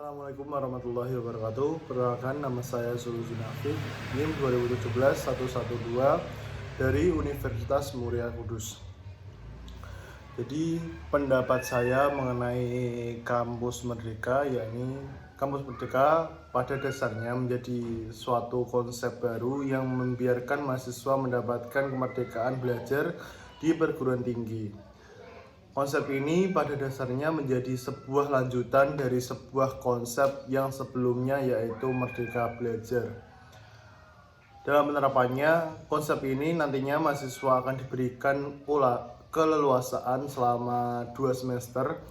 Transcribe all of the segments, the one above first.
Assalamualaikum warahmatullahi wabarakatuh. Perkenalkan, nama saya Suluzi Nafik, NIM 2017-112 dari Universitas Muria Kudus. Jadi pendapat saya mengenai kampus Merdeka, yakni kampus Merdeka pada dasarnya menjadi suatu konsep baru yang membiarkan mahasiswa mendapatkan kemerdekaan belajar di perguruan tinggi. Konsep ini pada dasarnya menjadi sebuah lanjutan dari sebuah konsep yang sebelumnya, yaitu Merdeka Belajar. Dalam penerapannya, konsep ini nantinya mahasiswa akan diberikan keleluasaan selama 2 semester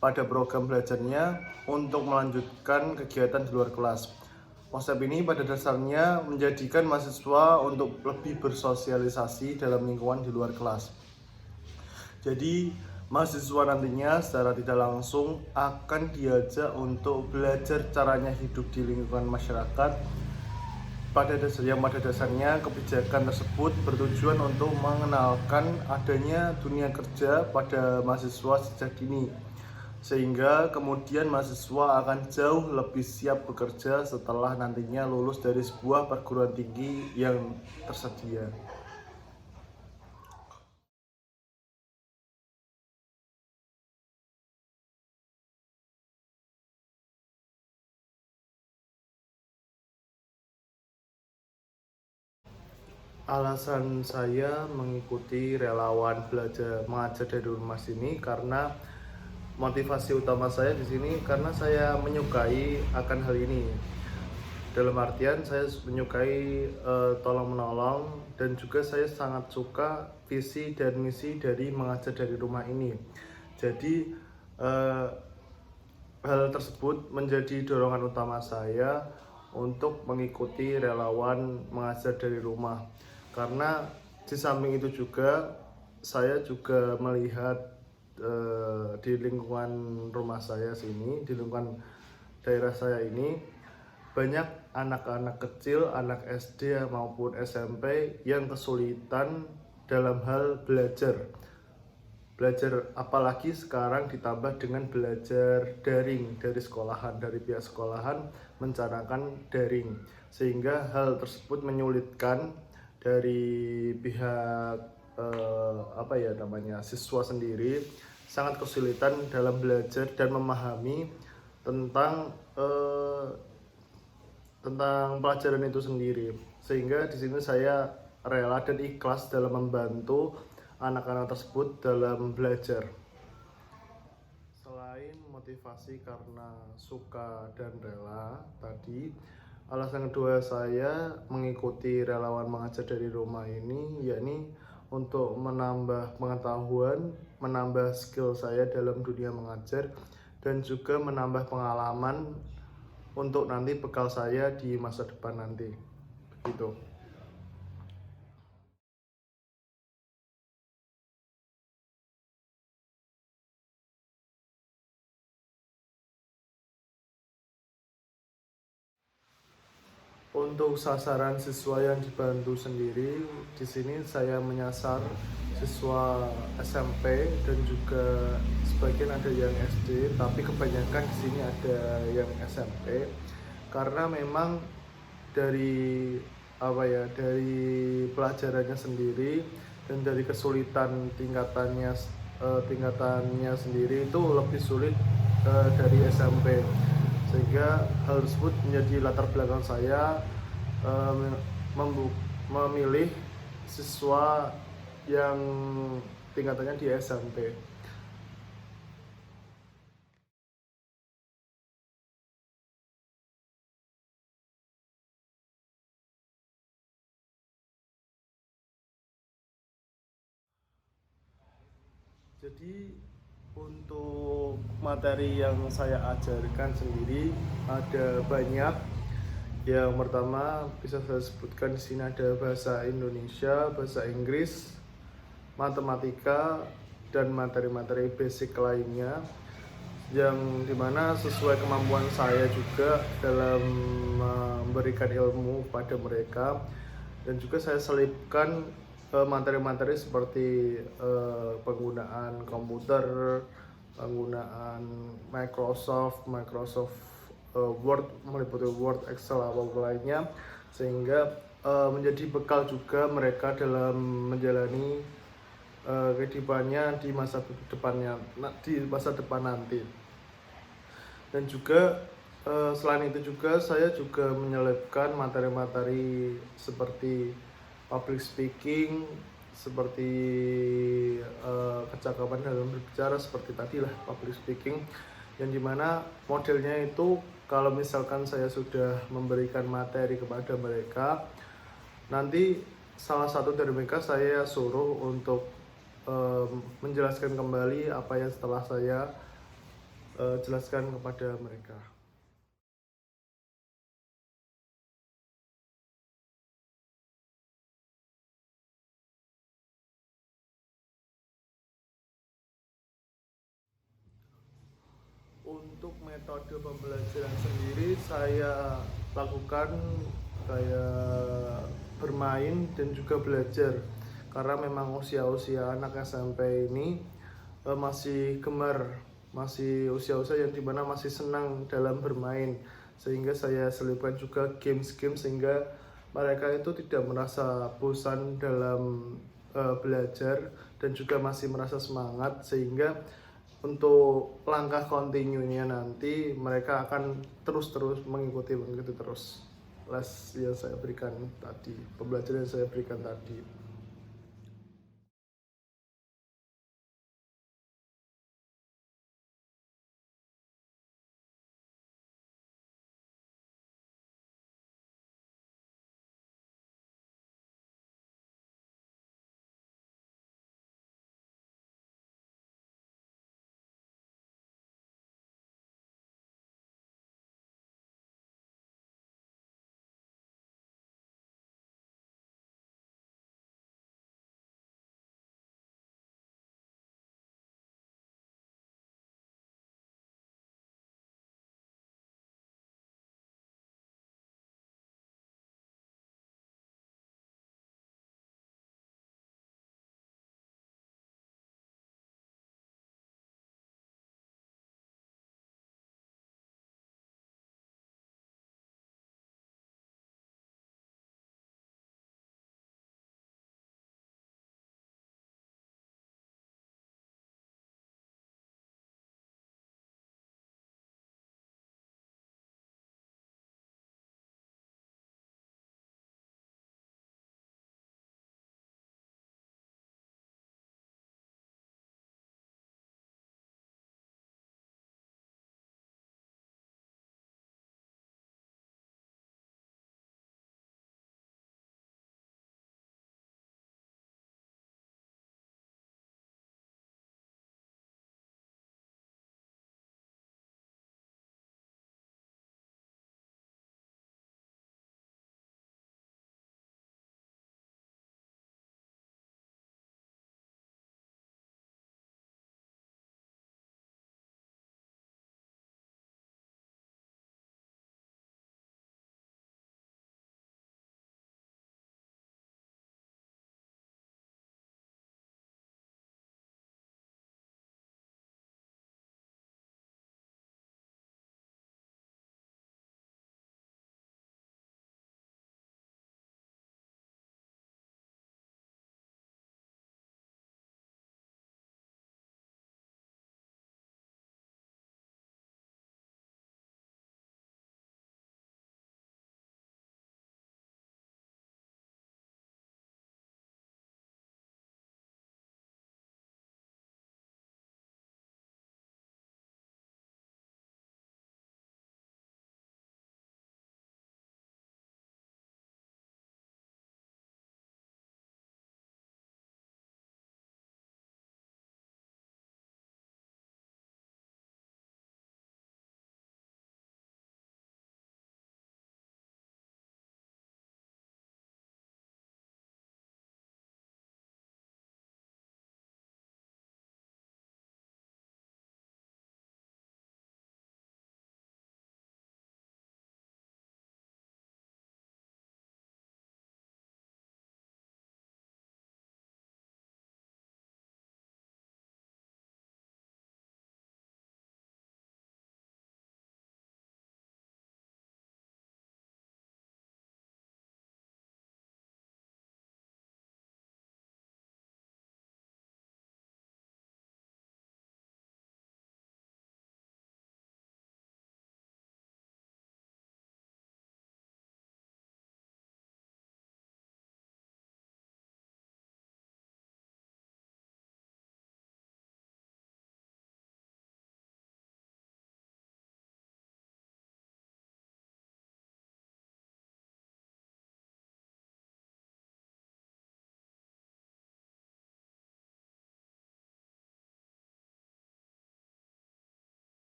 pada program belajarnya untuk melanjutkan kegiatan di luar kelas. Konsep ini pada dasarnya menjadikan mahasiswa untuk lebih bersosialisasi dalam lingkungan di luar kelas. Jadi mahasiswa nantinya secara tidak langsung akan diajak untuk belajar caranya hidup di lingkungan masyarakat. Pada dasarnya kebijakan tersebut bertujuan untuk mengenalkan adanya dunia kerja pada mahasiswa sejak dini, sehingga kemudian mahasiswa akan jauh lebih siap bekerja setelah nantinya lulus dari sebuah perguruan tinggi yang tersedia. Alasan saya mengikuti relawan belajar mengajar dari rumah sini karena motivasi utama saya di sini karena saya menyukai akan hal ini. Dalam artian saya menyukai tolong menolong, dan juga saya sangat suka visi dan misi dari mengajar dari rumah ini. Jadi hal tersebut menjadi dorongan utama saya untuk mengikuti relawan mengajar dari rumah. Karena di samping itu juga saya juga melihat di lingkungan rumah saya sini, di lingkungan daerah saya ini banyak anak-anak kecil, anak SD maupun SMP yang kesulitan dalam hal belajar, apalagi sekarang ditambah dengan belajar daring dari sekolahan, dari pihak sekolahan mencanangkan daring, sehingga hal tersebut menyulitkan dari pihak siswa sendiri, sangat kesulitan dalam belajar dan memahami tentang pelajaran itu sendiri. Sehingga di sini saya rela dan ikhlas dalam membantu anak-anak tersebut dalam belajar. Selain motivasi karena suka dan rela tadi, alasan kedua saya mengikuti relawan mengajar dari rumah ini yakni untuk menambah pengetahuan, menambah skill saya dalam dunia mengajar, dan juga menambah pengalaman untuk nanti bekal saya di masa depan nanti. Begitu. Untuk sasaran siswa yang dibantu sendiri, di sini saya menyasar siswa SMP dan juga sebagian ada yang SD, tapi kebanyakan di sini ada yang SMP. Karena memang dari dari pelajarannya sendiri dan dari kesulitan tingkatannya sendiri itu lebih sulit dari SMP, sehingga hal tersebut menjadi latar belakang saya memilih siswa yang tingkatannya di SMP. Jadi untuk materi yang saya ajarkan sendiri ada banyak. Yang pertama bisa saya sebutkan di sini ada bahasa Indonesia, bahasa Inggris, matematika, dan materi-materi basic lainnya, yang dimana sesuai kemampuan saya juga dalam memberikan ilmu pada mereka. Dan juga saya selipkan materi-materi seperti penggunaan komputer, penggunaan Microsoft Word, meliputi Word, Excel, apapun lainnya, sehingga menjadi bekal juga mereka dalam menjalani kehidupannya di masa depannya, di masa depan nanti. Dan juga selain itu juga saya juga menyelipkan materi-materi seperti public speaking, seperti kecakapan dalam berbicara, seperti tadi lah public speaking, yang dimana modelnya itu kalau misalkan saya sudah memberikan materi kepada mereka, nanti salah satu dari mereka saya suruh untuk menjelaskan kembali apa yang setelah saya jelaskan kepada mereka. Untuk metode pembelajaran sendiri saya lakukan kayak bermain dan juga belajar, karena memang usia-usia anak SMP ini masih gemar, masih usia-usia yang dimana masih senang dalam bermain, sehingga saya selipkan juga games-games sehingga mereka itu tidak merasa bosan dalam belajar dan juga masih merasa semangat, sehingga untuk langkah kontinunya nanti mereka akan terus mengikuti terus les yang saya berikan tadi, pembelajaran yang saya berikan tadi.